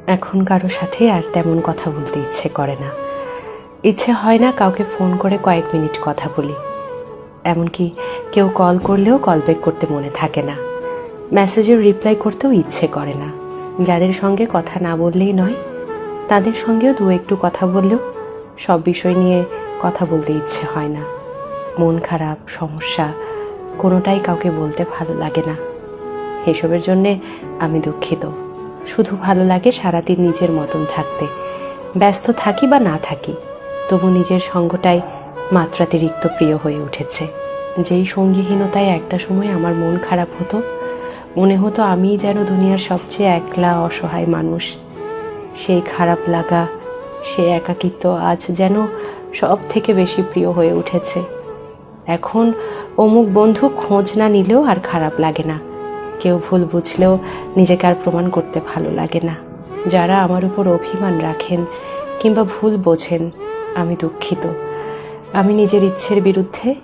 এখন কারো সাথে আর তেমন কথা বলতে ইচ্ছে করে না। ইচ্ছে হয় না কাউকে ফোন করে কয়েক মিনিট কথা বলি। এমনকি কেউ কল করলেও কল ব্যাক করতে মনে থাকে না। মেসেজের রিপ্লাই করতেও ইচ্ছে করে না। যাদের সঙ্গে কথা না বললেই নয়, তাদের সঙ্গেও দু একটু কথা বললেও সব বিষয় নিয়ে কথা বলতে ইচ্ছে হয় না। মন খারাপ, সমস্যা কোনোটাই কাউকে বলতে ভালো লাগে না। এসবের জন্যে আমি দুঃখিত। শুধু ভালো লাগে সারাদিন নিজের মতন থাকতে। ব্যস্ত থাকি বা না থাকি, তবু নিজের সঙ্গটাই মাত্রাতিরিক্ত প্রিয় হয়ে উঠেছে। যেই সঙ্গীহীনতায় একটা সময় আমার মন খারাপ হতো, মনে হতো আমিই যেন দুনিয়ার সবচেয়ে একলা অসহায় মানুষ। সেই খারাপ লাগা, সে একাকিত্ব আজ যেন সব থেকে বেশি প্রিয় হয়ে উঠেছে। এখন অমুক বন্ধু খোঁজ না নিলেও আর খারাপ লাগে না। কেউ ভুল বুঝলেও নিজেকে আর প্রমাণ করতে ভালো লাগে না। যারা আমার উপর অভিমান রাখেন কিংবা ভুল বোঝেন, আমি দুঃখিত। আমি নিজের ইচ্ছের বিরুদ্ধে